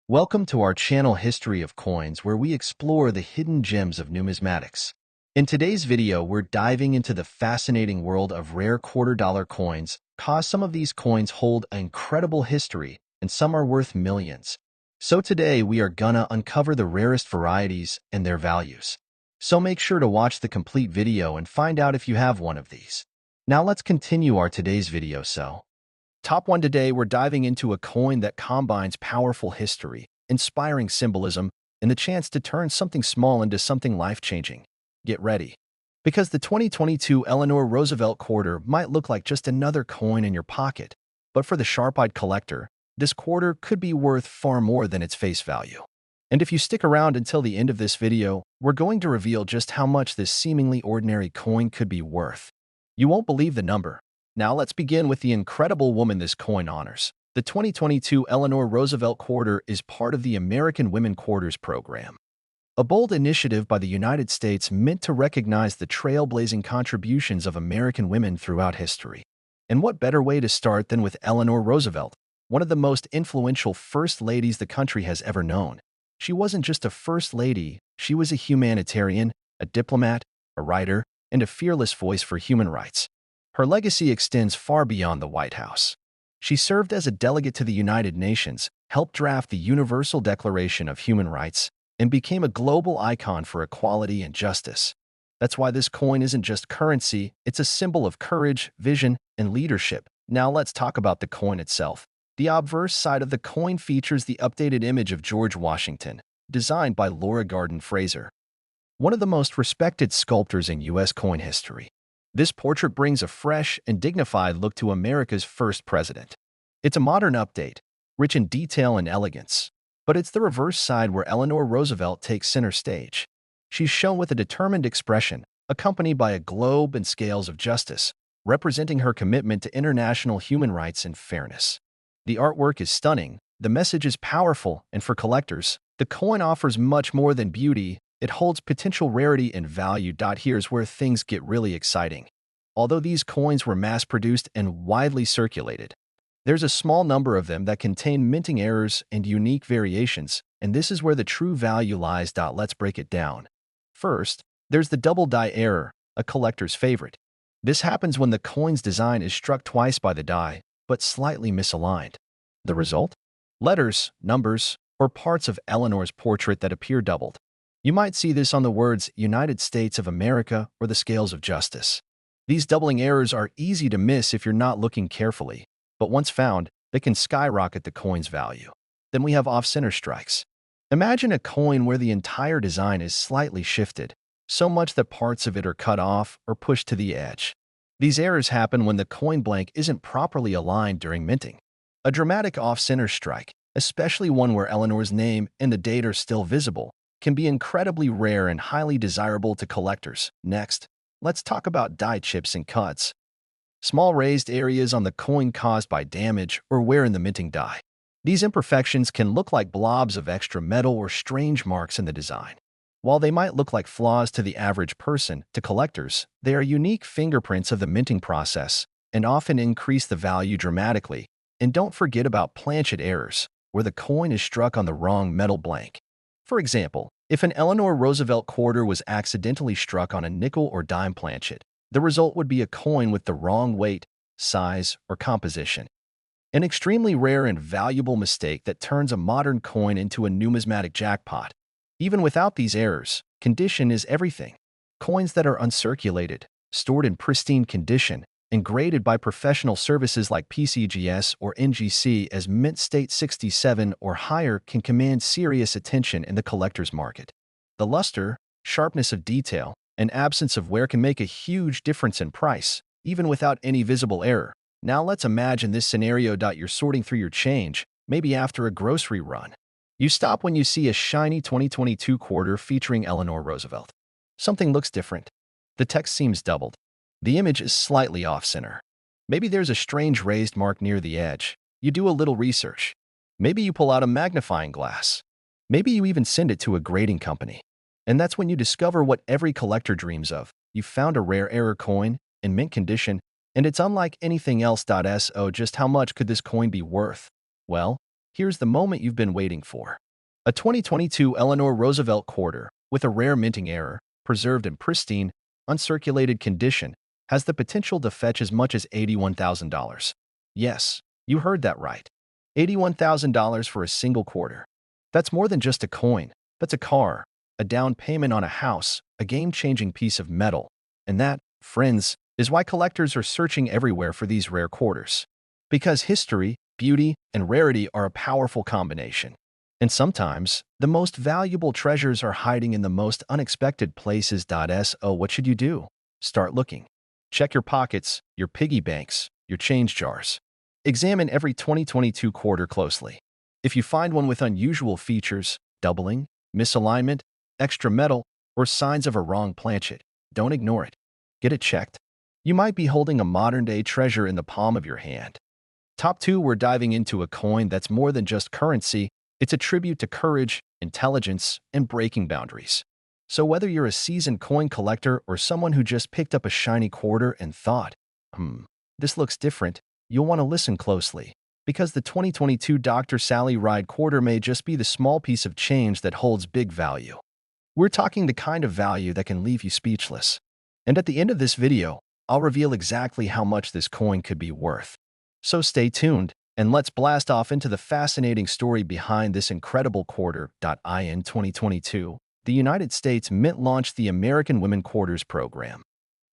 Welcome to our channel History of Coins, where we explore the hidden gems of numismatics. In today's video, we're diving into the fascinating world of rare quarter-dollar coins, cause some of these coins hold an incredible history, and some are worth millions. So today, we are gonna uncover the rarest varieties and their values. So make sure to watch the complete video and find out if you have one of these. Now let's continue our today's video. Top 1 today, we're diving into a coin that combines powerful history, inspiring symbolism, and the chance to turn something small into something life-changing. Get ready. Because the 2022 Eleanor Roosevelt quarter might look like just another coin in your pocket, but for the sharp-eyed collector, this quarter could be worth far more than its face value. And if you stick around until the end of this video, we're going to reveal just how much this seemingly ordinary coin could be worth. You won't believe the number. Now let's begin with the incredible woman this coin honors. The 2022 Eleanor Roosevelt quarter is part of the American Women Quarters program, a bold initiative by the United States meant to recognize the trailblazing contributions of American women throughout history. And what better way to start than with Eleanor Roosevelt, one of the most influential first ladies the country has ever known. She wasn't just a first lady, she was a humanitarian, a diplomat, a writer, and a fearless voice for human rights. Her legacy extends far beyond the White House. She served as a delegate to the United Nations, helped draft the Universal Declaration of Human Rights, and became a global icon for equality and justice. That's why this coin isn't just currency, it's a symbol of courage, vision, and leadership. Now let's talk about the coin itself. The obverse side of the coin features the updated image of George Washington, designed by Laura Garden Fraser, one of the most respected sculptors in U.S. coin history. This portrait brings a fresh and dignified look to America's first president. It's a modern update, rich in detail and elegance. But it's the reverse side where Eleanor Roosevelt takes center stage. She's shown with a determined expression, accompanied by a globe and scales of justice, representing her commitment to international human rights and fairness. The artwork is stunning, the message is powerful, and for collectors, the coin offers much more than beauty. It holds potential rarity and value. Here's where things get really exciting. Although these coins were mass-produced and widely circulated, there's a small number of them that contain minting errors and unique variations, and this is where the true value lies. Let's break it down. First, there's the double die error, a collector's favorite. This happens when the coin's design is struck twice by the die, but slightly misaligned. The result? Letters, numbers, or parts of Eleanor's portrait that appear doubled. You might see this on the words United States of America or the scales of justice. These doubling errors are easy to miss if you're not looking carefully, but once found, they can skyrocket the coin's value. Then we have off-center strikes. Imagine a coin where the entire design is slightly shifted, so much that parts of it are cut off or pushed to the edge. These errors happen when the coin blank isn't properly aligned during minting. A dramatic off-center strike, especially one where Eleanor's name and the date are still visible, can be incredibly rare and highly desirable to collectors. Next, let's talk about die chips and cuts. Small raised areas on the coin caused by damage or wear in the minting die. These imperfections can look like blobs of extra metal or strange marks in the design. While they might look like flaws to the average person, to collectors, they are unique fingerprints of the minting process and often increase the value dramatically. And don't forget about planchet errors, where the coin is struck on the wrong metal blank. For example, if an Eleanor Roosevelt quarter was accidentally struck on a nickel or dime planchet, the result would be a coin with the wrong weight, size, or composition. An extremely rare and valuable mistake that turns a modern coin into a numismatic jackpot. Even without these errors, condition is everything. Coins that are uncirculated, stored in pristine condition, and graded by professional services like PCGS or NGC as mint state 67 or higher can command serious attention in the collector's market. The luster, sharpness of detail, and absence of wear can make a huge difference in price, even without any visible error. Now let's imagine this scenario. You're sorting through your change, maybe after a grocery run. You stop when you see a shiny 2022 quarter featuring Eleanor Roosevelt. Something looks different. The text seems doubled. The image is slightly off-center. Maybe there's a strange raised mark near the edge. You do a little research. Maybe you pull out a magnifying glass. Maybe you even send it to a grading company. And that's when you discover what every collector dreams of. You found a rare error coin, in mint condition, and it's unlike anything else. So just how much could this coin be worth? Well, Here's the moment you've been waiting for. A 2022 Eleanor Roosevelt quarter, with a rare minting error, preserved in pristine, uncirculated condition, has the potential to fetch as much as $81,000. Yes, you heard that right. $81,000 for a single quarter. That's more than just a coin. That's a car, a down payment on a house, a game-changing piece of metal. And that, friends, is why collectors are searching everywhere for these rare quarters. Because history, beauty, and rarity are a powerful combination. And sometimes, the most valuable treasures are hiding in the most unexpected places. So what should you do? Start looking. Check your pockets, your piggy banks, your change jars. Examine every 2022 quarter closely. If you find one with unusual features, doubling, misalignment, extra metal, or signs of a wrong planchet, don't ignore it. Get it checked. You might be holding a modern-day treasure in the palm of your hand. Top 2, we're diving into a coin that's more than just currency. It's a tribute to courage, intelligence, and breaking boundaries. So whether you're a seasoned coin collector or someone who just picked up a shiny quarter and thought, this looks different, you'll want to listen closely. Because the 2022 Dr. Sally Ride quarter may just be the small piece of change that holds big value. We're talking the kind of value that can leave you speechless. And at the end of this video, I'll reveal exactly how much this coin could be worth. So stay tuned, and let's blast off into the fascinating story behind this incredible quarter. In 2022, the United States Mint launched the American Women Quarters Program,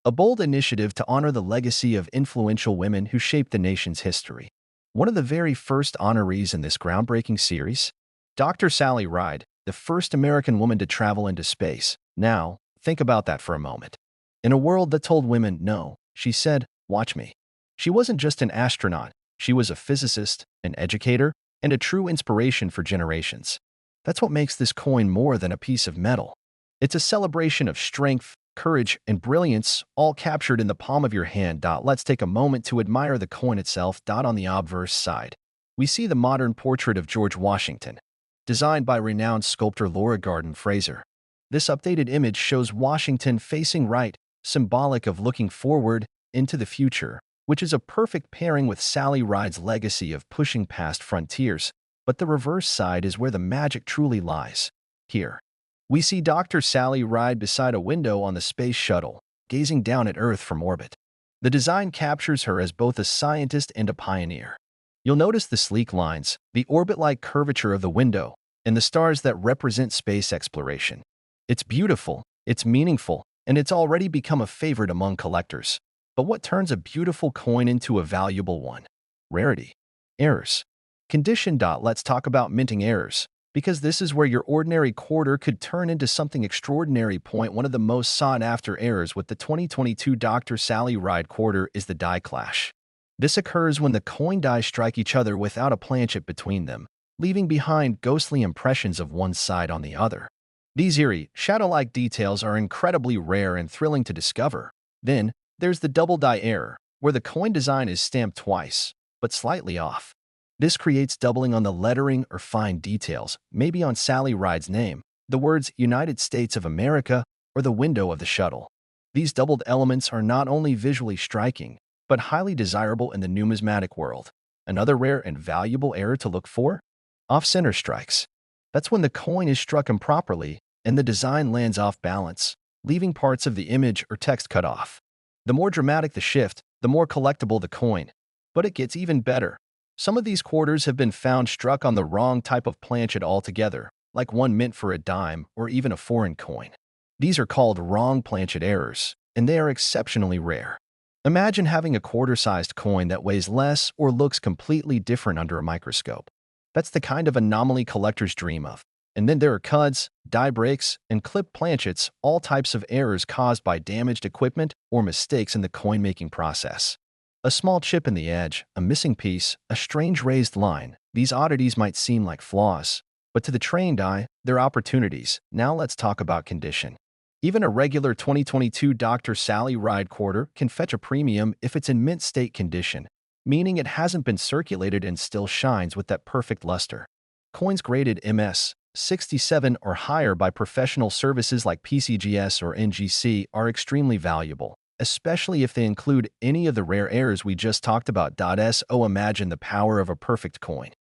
a bold initiative to honor the legacy of influential women who shaped the nation's history. One of the very first honorees in this groundbreaking series, Dr. Sally Ride, the first American woman to travel into space. Now, think about that for a moment. In a world that told women no, she said, "Watch me." She wasn't just an astronaut. She was a physicist, an educator, and a true inspiration for generations. That's what makes this coin more than a piece of metal. It's a celebration of strength, courage, and brilliance, all captured in the palm of your hand. Let's take a moment to admire the coin itself. On the obverse side, we see the modern portrait of George Washington, designed by renowned sculptor Laura Garden Fraser. This updated image shows Washington facing right, symbolic of looking forward into the future, which is a perfect pairing with Sally Ride's legacy of pushing past frontiers. But the reverse side is where the magic truly lies. Here, we see Dr. Sally Ride beside a window on the space shuttle, gazing down at Earth from orbit. The design captures her as both a scientist and a pioneer. You'll notice the sleek lines, the orbit-like curvature of the window, and the stars that represent space exploration. It's beautiful, it's meaningful, and it's already become a favorite among collectors. But what turns a beautiful coin into a valuable one? Rarity. Errors. Condition. Let's talk about minting errors, because this is where your ordinary quarter could turn into something extraordinary. One of the most sought-after errors with the 2022 Dr. Sally Ride quarter is the die clash. This occurs when the coin dies strike each other without a planchet between them, leaving behind ghostly impressions of one side on the other. These eerie, shadow-like details are incredibly rare and thrilling to discover. Then, there's the double die error, where the coin design is stamped twice, but slightly off. This creates doubling on the lettering or fine details, maybe on Sally Ride's name, the words United States of America, or the window of the shuttle. These doubled elements are not only visually striking, but highly desirable in the numismatic world. Another rare and valuable error to look for? Off-center strikes. That's when the coin is struck improperly and the design lands off balance, leaving parts of the image or text cut off. The more dramatic the shift, the more collectible the coin. But it gets even better. Some of these quarters have been found struck on the wrong type of planchet altogether, like one meant for a dime or even a foreign coin. These are called wrong planchet errors, and they are exceptionally rare. Imagine having a quarter-sized coin that weighs less or looks completely different under a microscope. That's the kind of anomaly collectors dream of. And then there are cuts, die breaks, and clip planchets, all types of errors caused by damaged equipment or mistakes in the coin-making process. A small chip in the edge, a missing piece, a strange raised line. These oddities might seem like flaws, but to the trained eye, they're opportunities. Now let's talk about condition. Even a regular 2022 Dr. Sally Ride quarter can fetch a premium if it's in mint state condition, meaning it hasn't been circulated and still shines with that perfect luster. Coins graded MS 67 or higher by professional services like PCGS or NGC are extremely valuable, especially if they include any of the rare errors we just talked about. So imagine the power of a perfect coin.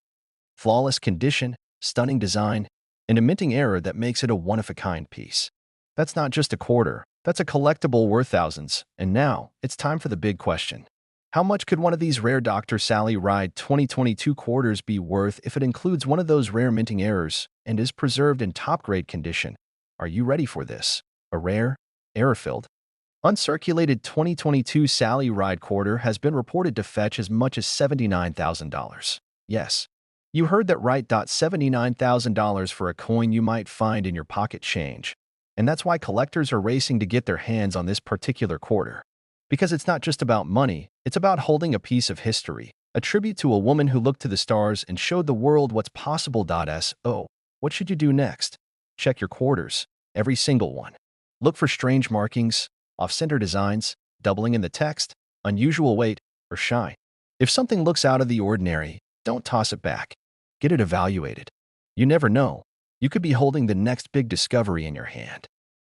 flawless condition, stunning design, and a minting error that makes it a one-of-a-kind piece. That's not just a quarter, that's a collectible worth thousands. And now, it's time for the big question. How much could one of these rare Dr. Sally Ride 2022 quarters be worth if it includes one of those rare minting errors and is preserved in top-grade condition? Are you ready for this? A rare, error-filled, uncirculated 2022 Sally Ride quarter has been reported to fetch as much as $79,000. Yes, you heard that right. $79,000 for a coin you might find in your pocket change. And that's why collectors are racing to get their hands on this particular quarter. Because it's not just about money, it's about holding a piece of history, a tribute to a woman who looked to the stars and showed the world what's possible. So, what should you do next? Check your quarters, every single one. Look for strange markings, off-center designs, doubling in the text, unusual weight, or shine. If something looks out of the ordinary, don't toss it back. Get it evaluated. You never know. You could be holding the next big discovery in your hand.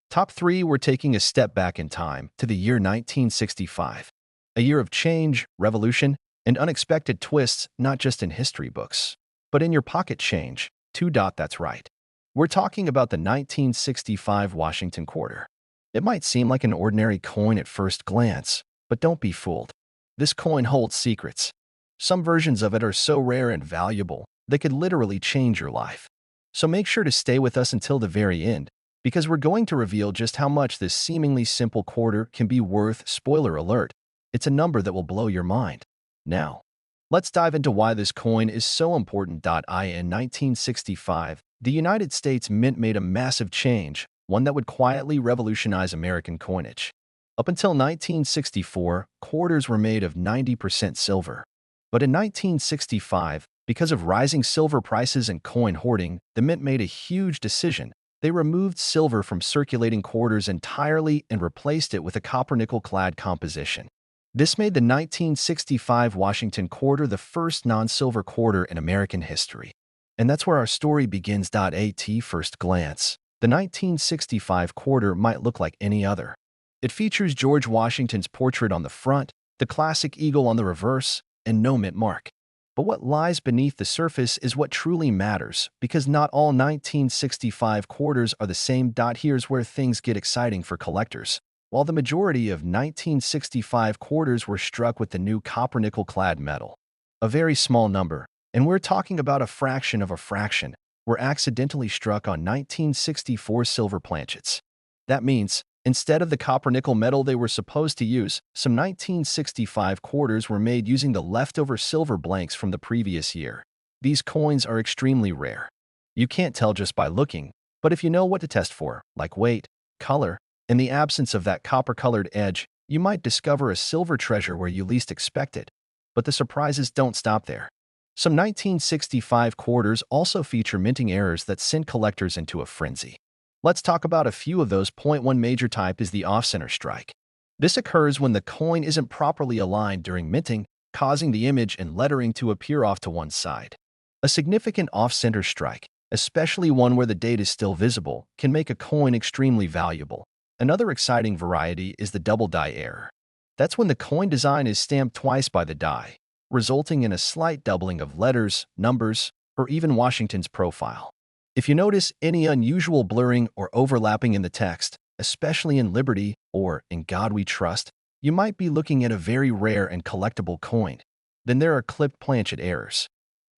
Top 3, we're taking a step back in time to the year 1965. A year of change, revolution, and unexpected twists, not just in history books, but in your pocket change. That's right. We're talking about the 1965 Washington quarter. It might seem like an ordinary coin at first glance, but don't be fooled. This coin holds secrets. Some versions of it are so rare and valuable, they could literally change your life. So make sure to stay with us until the very end, because we're going to reveal just how much this seemingly simple quarter can be worth. Spoiler alert, it's a number that will blow your mind. Now, let's dive into why this coin is so important. In 1965, the United States Mint made a massive change, one that would quietly revolutionize American coinage. Up until 1964, quarters were made of 90% silver. But in 1965, because of rising silver prices and coin hoarding, the Mint made a huge decision. They removed silver from circulating quarters entirely and replaced it with a copper-nickel-clad composition. This made the 1965 Washington quarter the first non-silver quarter in American history. And that's where our story begins. At first glance, the 1965 quarter might look like any other. It features George Washington's portrait on the front, the classic eagle on the reverse, and no mint mark. But what lies beneath the surface is what truly matters, because not all 1965 quarters are the same. Here's where things get exciting for collectors. While the majority of 1965 quarters were struck with the new copper-nickel-clad metal, a very small number, and we're talking about a fraction of a fraction, were accidentally struck on 1964 silver planchets. That means, instead of the copper-nickel metal they were supposed to use, some 1965 quarters were made using the leftover silver blanks from the previous year. These coins are extremely rare. You can't tell just by looking, but if you know what to test for, like weight, color, and the absence of that copper-colored edge, you might discover a silver treasure where you least expect it. But the surprises don't stop there. Some 1965 quarters also feature minting errors that send collectors into a frenzy. Let's talk about a few of those. One major type is the off-center strike. This occurs when the coin isn't properly aligned during minting, causing the image and lettering to appear off to one side. A significant off-center strike, especially one where the date is still visible, can make a coin extremely valuable. Another exciting variety is the double die error. That's when the coin design is stamped twice by the die, resulting in a slight doubling of letters, numbers, or even Washington's profile. If you notice any unusual blurring or overlapping in the text, especially in Liberty or In God We Trust, you might be looking at a very rare and collectible coin. Then there are clipped planchet errors,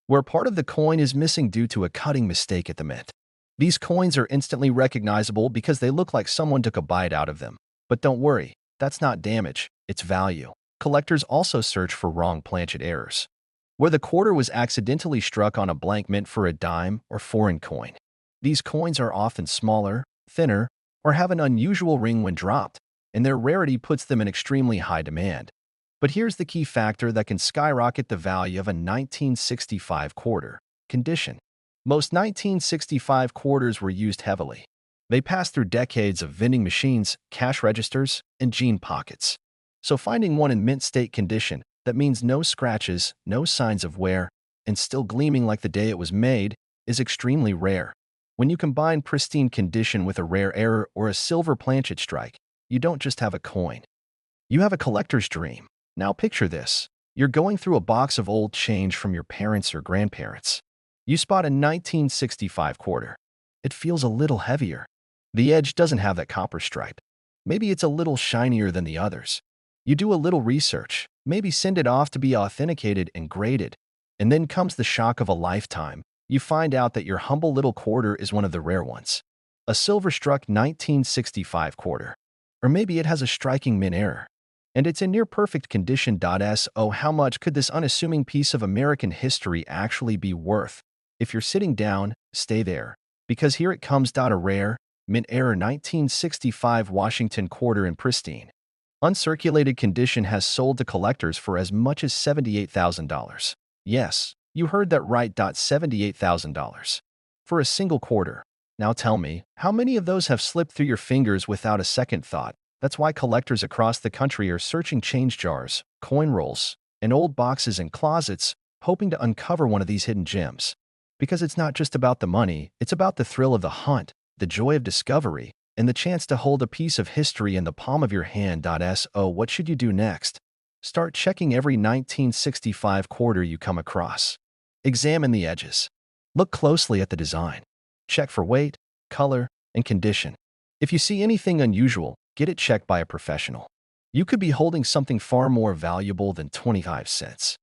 where part of the coin is missing due to a cutting mistake at the mint. These coins are instantly recognizable because they look like someone took a bite out of them. But don't worry, that's not damage, it's value. Collectors also search for wrong planchet errors, where the quarter was accidentally struck on a blank mint for a dime or foreign coin. These coins are often smaller, thinner, or have an unusual ring when dropped, and their rarity puts them in extremely high demand. But here's the key factor that can skyrocket the value of a 1965 quarter: condition. Most 1965 quarters were used heavily. They passed through decades of vending machines, cash registers, and jean pockets. So finding one in mint state condition, that means no scratches, no signs of wear, and still gleaming like the day it was made, is extremely rare. When you combine pristine condition with a rare error or a silver planchet strike, you don't just have a coin. You have a collector's dream. Now picture this. You're going through a box of old change from your parents or grandparents. You spot a 1965 quarter. It feels a little heavier. The edge doesn't have that copper stripe. Maybe it's a little shinier than the others. You do a little research, maybe send it off to be authenticated and graded. And then comes the shock of a lifetime. You find out that your humble little quarter is one of the rare ones. A silver-struck 1965 quarter. Or maybe it has a striking mint error. And it's in near-perfect condition. So how much could this unassuming piece of American history actually be worth? If you're sitting down, stay there. Because here it comes. A rare, mint error 1965 Washington quarter in pristine, uncirculated condition has sold to collectors for as much as $78,000. Yes, you heard that right. $78,000. For a single quarter. Now tell me, how many of those have slipped through your fingers without a second thought? That's why collectors across the country are searching change jars, coin rolls, and old boxes and closets, hoping to uncover one of these hidden gems. Because it's not just about the money, it's about the thrill of the hunt, the joy of discovery, and the chance to hold a piece of history in the palm of your hand. So what should you do next? Start checking every 1965 quarter you come across. Examine the edges. Look closely at the design. Check for weight, color, and condition. If you see anything unusual, get it checked by a professional. You could be holding something far more valuable than 25 cents.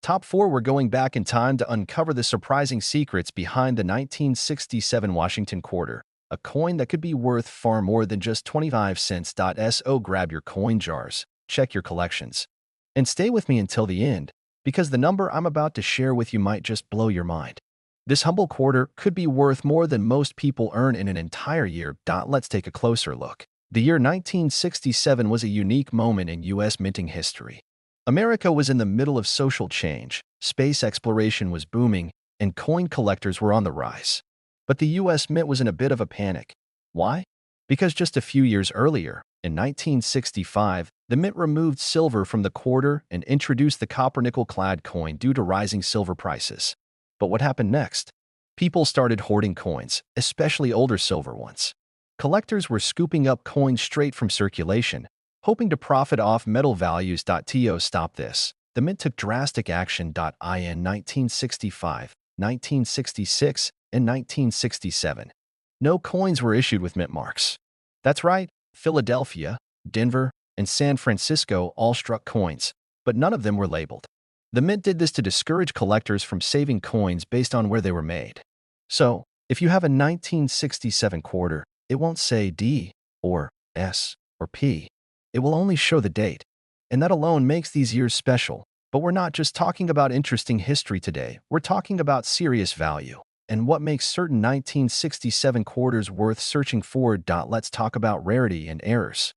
Top 4. We're going back in time to uncover the surprising secrets behind the 1967 Washington quarter, a coin that could be worth far more than just 25 cents. So grab your coin jars, check your collections, and stay with me until the end, because the number I'm about to share with you might just blow your mind. This humble quarter could be worth more than most people earn in an entire year. Let's take a closer look. The year 1967 was a unique moment in U.S. minting history. America was in the middle of social change, space exploration was booming, and coin collectors were on the rise. But the U.S. Mint was in a bit of a panic. Why? Because just a few years earlier, in 1965, the Mint removed silver from the quarter and introduced the copper-nickel-clad coin due to rising silver prices. But what happened next? People started hoarding coins, especially older silver ones. Collectors were scooping up coins straight from circulation, hoping to profit off metal values. To stop this, the Mint took drastic action. In 1965, 1966, and 1967, no coins were issued with mint marks. That's right, Philadelphia, Denver, and San Francisco all struck coins, but none of them were labeled. The Mint did this to discourage collectors from saving coins based on where they were made. So, if you have a 1967 quarter, it won't say D, or S, or P. It will only show the date. And that alone makes these years special. But we're not just talking about interesting history today, we're talking about serious value. And what makes certain 1967 quarters worth searching for. Let's talk about rarity and errors.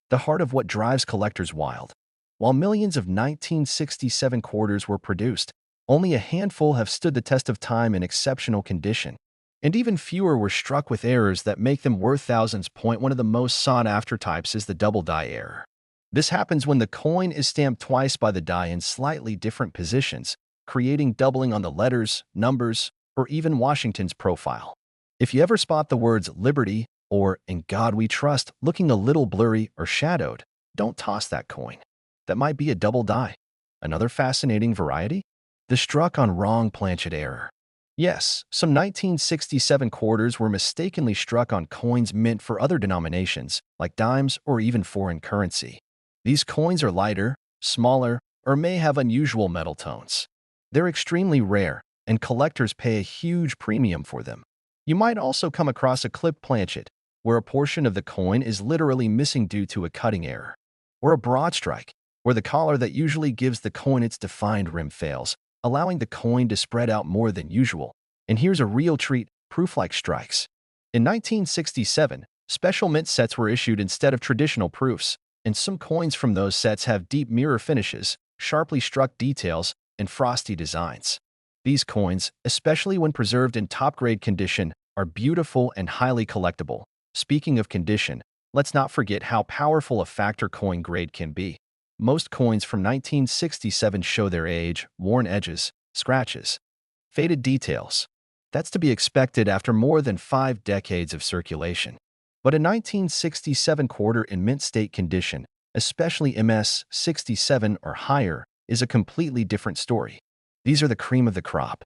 The heart of what drives collectors wild. While millions of 1967 quarters were produced, only a handful have stood the test of time in exceptional condition. And even fewer were struck with errors that make them worth thousands. One of the most sought-after types is the double die error. This happens when the coin is stamped twice by the die in slightly different positions, creating doubling on the letters, numbers, or even Washington's profile. If you ever spot the words Liberty or In God We Trust looking a little blurry or shadowed, don't toss that coin. That might be a double die. Another fascinating variety? The struck on wrong planchet error. Yes, some 1967 quarters were mistakenly struck on coins mint for other denominations, like dimes or even foreign currency. These coins are lighter, smaller, or may have unusual metal tones. They're extremely rare, and collectors pay a huge premium for them. You might also come across a clipped planchet, where a portion of the coin is literally missing due to a cutting error. Or a broad strike, where the collar that usually gives the coin its defined rim fails, allowing the coin to spread out more than usual. And here's a real treat, proof-like strikes. In 1967, special mint sets were issued instead of traditional proofs, and some coins from those sets have deep mirror finishes, sharply struck details, and frosty designs. These coins, especially when preserved in top-grade condition, are beautiful and highly collectible. Speaking of condition, let's not forget how powerful a factor coin grade can be. Most coins from 1967 show their age, worn edges, scratches, faded details. That's to be expected after more than 5 decades of circulation. But a 1967 quarter in mint state condition, especially MS 67 or higher, is a completely different story. These are the cream of the crop.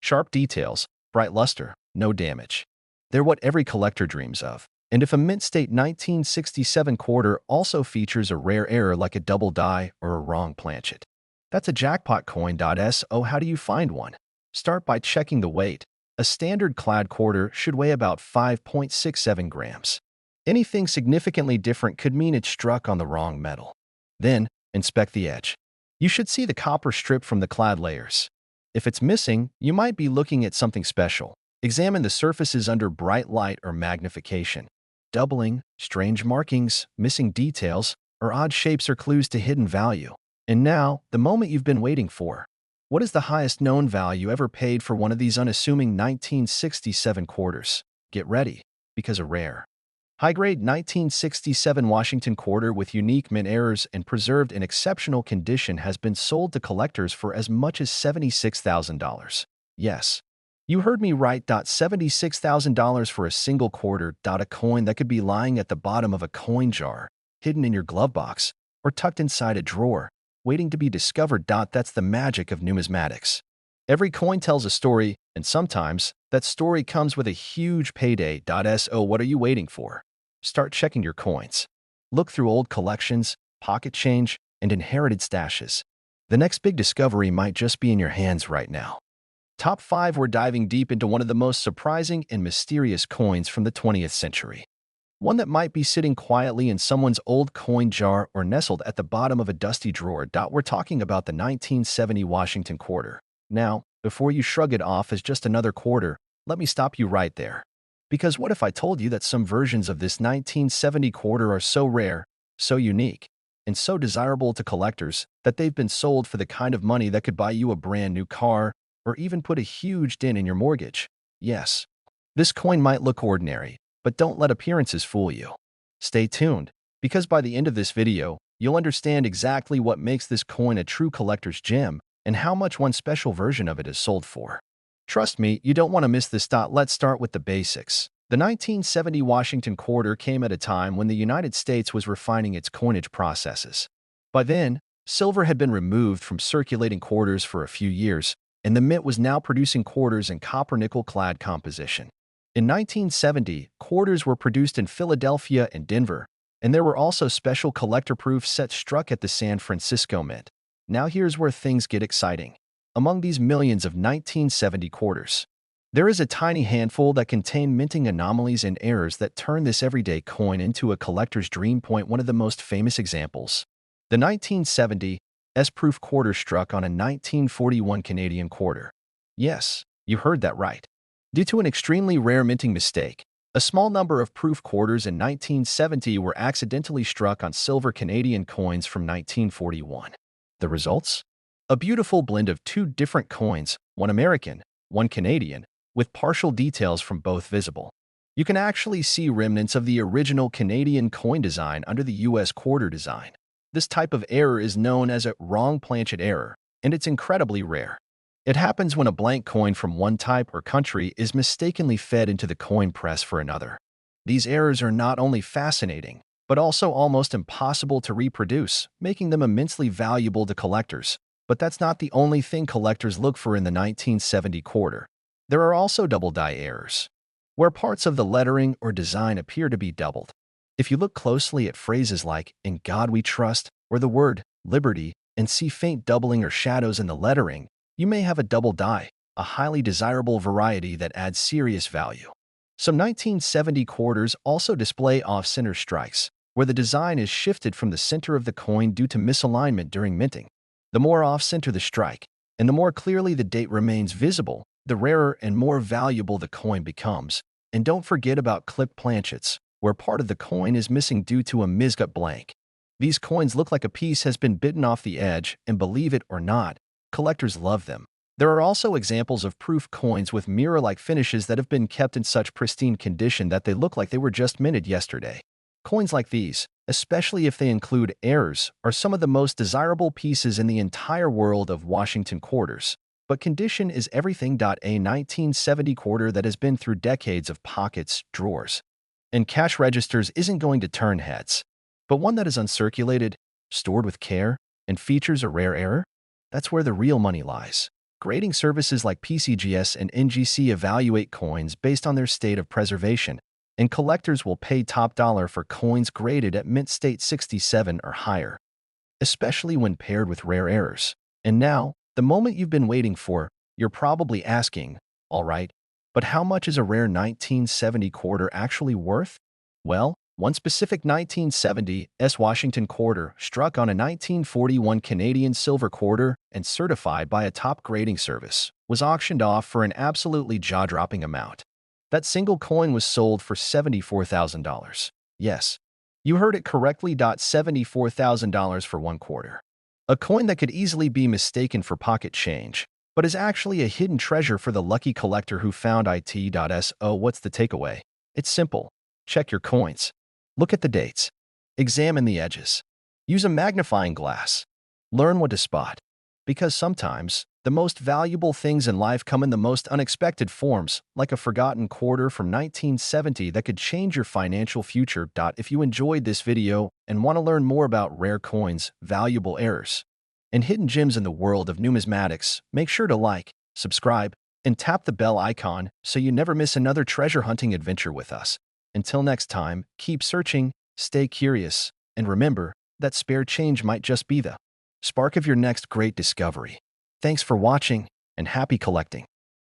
Sharp details, bright luster, no damage. They're what every collector dreams of. And if a mint-state 1967 quarter also features a rare error like a double die or a wrong planchet, that's a jackpot coin. So how do you find one? Start by checking the weight. A standard clad quarter should weigh about 5.67 grams. Anything significantly different could mean it's struck on the wrong metal. Then, inspect the edge. You should see the copper strip from the clad layers. If it's missing, you might be looking at something special. Examine the surfaces under bright light or magnification. Doubling, strange markings, missing details, or odd shapes are clues to hidden value. And now, the moment you've been waiting for. What is the highest known value ever paid for one of these unassuming 1967 quarters? Get ready, because a rare, high-grade 1967 Washington quarter with unique mint errors and preserved in exceptional condition has been sold to collectors for as much as $76,000. Yes, you heard me right. $76,000 for a single quarter. A coin that could be lying at the bottom of a coin jar, hidden in your glove box, or tucked inside a drawer, waiting to be discovered. That's the magic of numismatics. Every coin tells a story, and sometimes that story comes with a huge payday. So what are you waiting for? Start checking your coins. Look through old collections, pocket change, and inherited stashes. The next big discovery might just be in your hands right now. Top 5. We're diving deep into one of the most surprising and mysterious coins from the 20th century. One that might be sitting quietly in someone's old coin jar or nestled at the bottom of a dusty drawer. We're talking about the 1970 Washington quarter. Now, before you shrug it off as just another quarter, let me stop you right there. Because what if I told you that some versions of this 1970 quarter are so rare, so unique, and so desirable to collectors that they've been sold for the kind of money that could buy you a brand new car or even put a huge dent in your mortgage? Yes, this coin might look ordinary, but don't let appearances fool you. Stay tuned, because by the end of this video, you'll understand exactly what makes this coin a true collector's gem and how much one special version of it is sold for. Trust me, you don't want to miss this. Let's start with the basics. The 1970 Washington quarter came at a time when the United States was refining its coinage processes. By then, silver had been removed from circulating quarters for a few years, and the mint was now producing quarters in copper-nickel clad composition. In 1970, quarters were produced in Philadelphia and Denver, and there were also special collector-proof sets struck at the San Francisco Mint. Now here's where things get exciting. Among these millions of 1970 quarters, there is a tiny handful that contain minting anomalies and errors that turn this everyday coin into a collector's dream. One of the most famous examples, the 1970 S-proof quarter struck on a 1941 Canadian quarter. Yes, you heard that right. Due to an extremely rare minting mistake, a small number of proof quarters in 1970 were accidentally struck on silver Canadian coins from 1941. The results? A beautiful blend of two different coins, one American, one Canadian, with partial details from both visible. You can actually see remnants of the original Canadian coin design under the U.S. quarter design. This type of error is known as a wrong planchet error, and it's incredibly rare. It happens when a blank coin from one type or country is mistakenly fed into the coin press for another. These errors are not only fascinating, but also almost impossible to reproduce, making them immensely valuable to collectors. But that's not the only thing collectors look for in the 1970 quarter. There are also double die errors, where parts of the lettering or design appear to be doubled. If you look closely at phrases like "In God We Trust" or the word "liberty" and see faint doubling or shadows in the lettering, you may have a double die, a highly desirable variety that adds serious value. Some 1970 quarters also display off-center strikes, where the design is shifted from the center of the coin due to misalignment during minting. The more off-center the strike, and the more clearly the date remains visible, the rarer and more valuable the coin becomes. And don't forget about clipped planchets, where part of the coin is missing due to a miscut blank. These coins look like a piece has been bitten off the edge, and believe it or not, collectors love them. There are also examples of proof coins with mirror-like finishes that have been kept in such pristine condition that they look like they were just minted yesterday. Coins like these, especially if they include errors, are some of the most desirable pieces in the entire world of Washington quarters. But condition is everything. A 1970 quarter that has been through decades of pockets, drawers, and cash registers isn't going to turn heads. But one that is uncirculated, stored with care, and features a rare error? That's where the real money lies. Grading services like PCGS and NGC evaluate coins based on their state of preservation, and collectors will pay top dollar for coins graded at mint state 67 or higher, especially when paired with rare errors. And now, the moment you've been waiting for, you're probably asking, all right, but how much is a rare 1970 quarter actually worth? Well, one specific 1970 Washington quarter struck on a 1941 Canadian silver quarter and certified by a top grading service was auctioned off for an absolutely jaw-dropping amount. That single coin was sold for $74,000. Yes, you heard it correctly, $74,000 for one quarter. A coin that could easily be mistaken for pocket change, but is actually a hidden treasure for the lucky collector who found it. So what's the takeaway? It's simple. Check your coins. Look at the dates. Examine the edges. Use a magnifying glass. Learn what to spot. Because sometimes, the most valuable things in life come in the most unexpected forms, like a forgotten quarter from 1970 that could change your financial future. If you enjoyed this video and want to learn more about rare coins, valuable errors, and hidden gems in the world of numismatics, make sure to like, subscribe, and tap the bell icon so you never miss another treasure hunting adventure with us. Until next time, keep searching, stay curious, and remember that spare change might just be the spark of your next great discovery. Thanks for watching, and happy collecting.